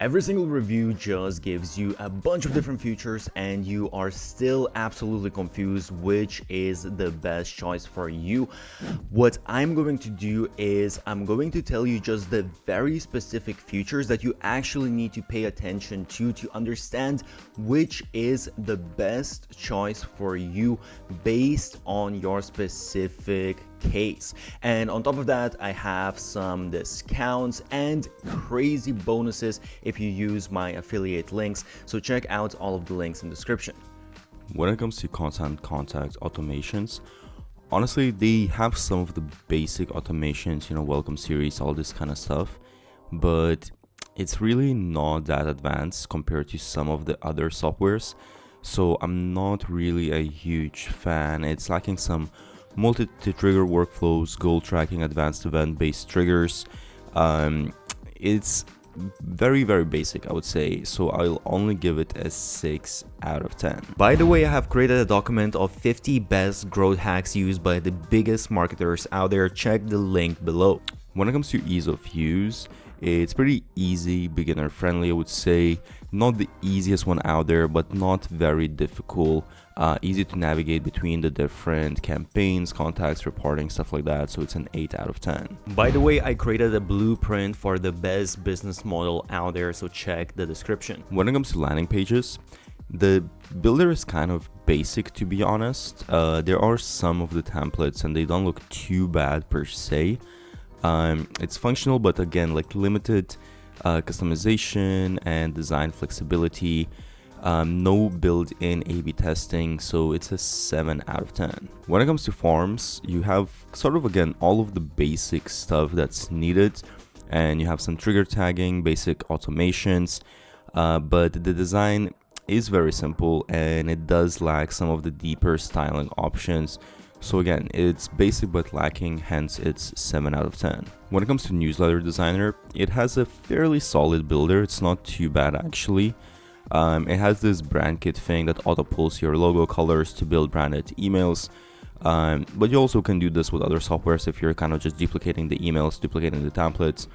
Every single review just gives you a bunch of different features and you are still absolutely confused which is the best choice for you. What I'm going to do is I'm going to tell you just the very specific features that you actually need to pay attention to understand which is the best choice for you based on your specific case. And on top of that, I have some discounts and crazy bonuses if you use my affiliate links, so check out all of the links in the description. When it comes to content contact automations, honestly, they have some of the basic automations, welcome series, all this kind of stuff, but it's really not that advanced compared to some of the other softwares. So I'm not really a huge fan. It's lacking some multi-trigger workflows, goal tracking, advanced event-based triggers. It's very basic, I would say, so I'll only give it a 6 out of 10. By the way, I have created a document of 50 best growth hacks used by the biggest marketers out there. Check the link below. When it comes to ease of use, it's pretty easy, beginner friendly, I would say. Not the easiest one out there, but not very difficult. Easy to navigate between the different campaigns, contacts, reporting, stuff like that. So it's an 8 out of 10. By the way, I created a blueprint for the best business model out there, so check the description. When it comes to landing pages, the builder is kind of basic, to be honest. There are some of the templates and they don't look too bad per se. It's functional, but again, like limited customization and design flexibility. No built-in A/B testing, so it's a 7 out of 10. When it comes to forms, you have sort of, again, all of the basic stuff that's needed, and you have some trigger tagging, basic automations, but the design is very simple and it does lack some of the deeper styling options. So again, it's basic but lacking, hence it's 7 out of 10. When it comes to newsletter designer, it has a fairly solid builder. It's not too bad actually. It has this brand kit thing that auto pulls your logo colors to build branded emails. But you also can do this with other softwares if you're kind of just duplicating the emails, duplicating the templates.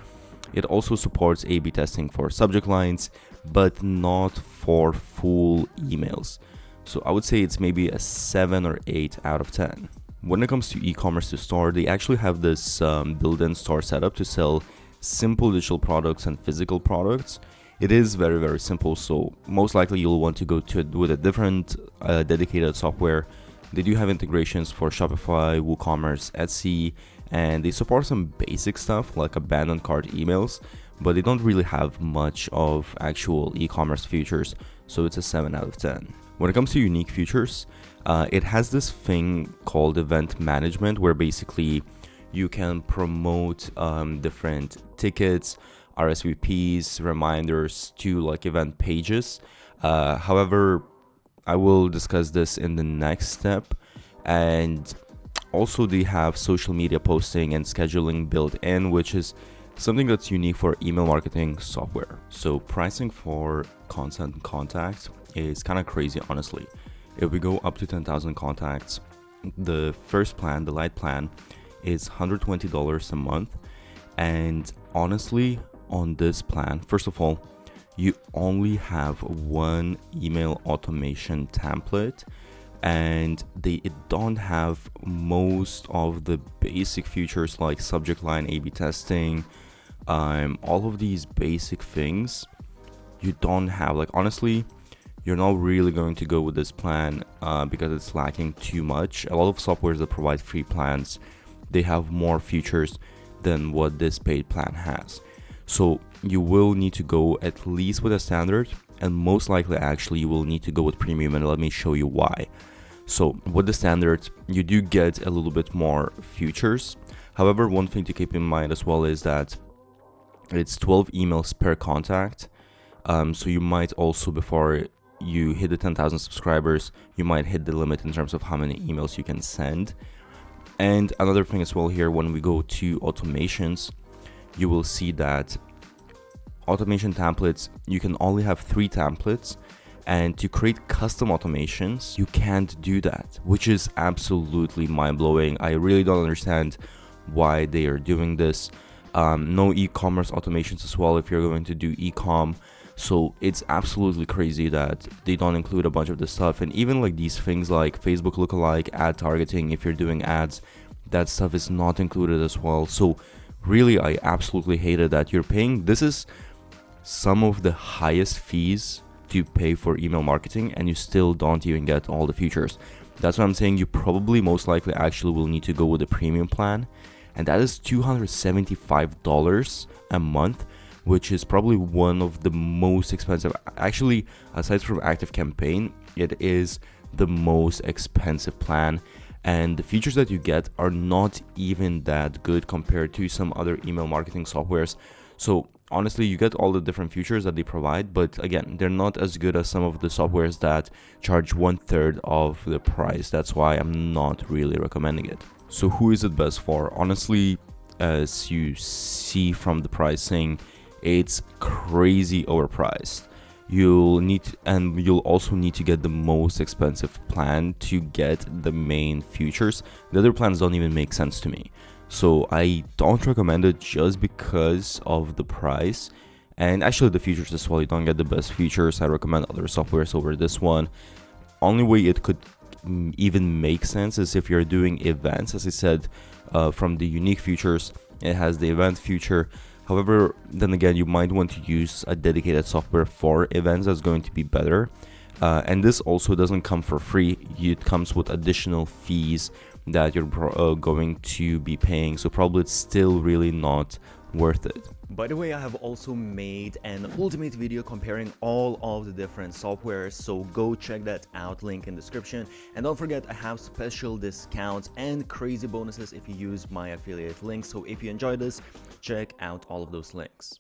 It also supports A/B testing for subject lines, but not for full emails. So I would say it's maybe a 7 or 8 out of 10. When it comes to e-commerce to store, they actually have this built-in store setup to sell simple digital products and physical products. It is very simple, so most likely you'll want to go to it with a different dedicated software. They do have integrations for Shopify, WooCommerce, Etsy, and they support some basic stuff like abandoned cart emails, but they don't really have much of actual e-commerce features, so it's a 7 out of 10. When it comes to unique features, it has this thing called event management where basically you can promote different tickets, RSVPs, reminders to like event pages. However, I will discuss this in the next step. And also they have social media posting and scheduling built in, which is something that's unique for email marketing software. So pricing for content contacts is kind of crazy, honestly. If we go up to 10,000 contacts, the first plan, the light plan, is $120 a month. And honestly, on this plan, first of all, you only have one email automation template, and they don't have most of the basic features like subject line A/B testing, all of these basic things you don't have. Like honestly, you're not really going to go with this plan because it's lacking too much. A lot of softwares that provide free plans, they have more features than what this paid plan has. So you will need to go at least with a standard, and most likely actually you will need to go with premium, and let me show you why. So with the standard, you do get a little bit more features. However, one thing to keep in mind as well is that it's 12 emails per contact. So you might also, before you hit the 10,000 subscribers, you might hit the limit in terms of how many emails you can send. And another thing as well here, when we go to automations, you will see that automation templates, you can only have 3 templates, and to create custom automations, you can't do that, which is absolutely mind-blowing. I really don't understand why they are doing this. No e-commerce automations as well if you're going to do e-com. So it's absolutely crazy that they don't include a bunch of this stuff. And even like these things like Facebook lookalike, ad targeting, if you're doing ads, that stuff is not included as well. So really, I absolutely hated that you're paying. This is some of the highest fees to pay for email marketing, and you still don't even get all the features. That's what I'm saying. You probably most likely actually will need to go with the premium plan, and that is $275 a month, which is probably one of the most expensive. Actually, aside from Active Campaign, it is the most expensive plan, and the features that you get are not even that good compared to some other email marketing softwares. So honestly, you get all the different features that they provide, but again, they're not as good as some of the softwares that charge 1/3 of the price. That's why I'm not really recommending it. So who is it best for? Honestly, as you see from the pricing, it's crazy overpriced. You'll also need to get the most expensive plan to get the main features. The other plans don't even make sense to me. So I don't recommend it just because of the price, and actually the features as well. You don't get the best features. I recommend other softwares over this one. Only way it could even make sense is if you're doing events. As I said, from the unique features, it has the event feature. However, then again, you might want to use a dedicated software for events that's going to be better. And this also doesn't come for free. It comes with additional fees that you're going to be paying. So probably it's still really not worth it. By the way, I have also made an ultimate video comparing all of the different softwares, so go check that out, link in description. And don't forget, I have special discounts and crazy bonuses if you use my affiliate link. So if you enjoyed this, check out all of those links.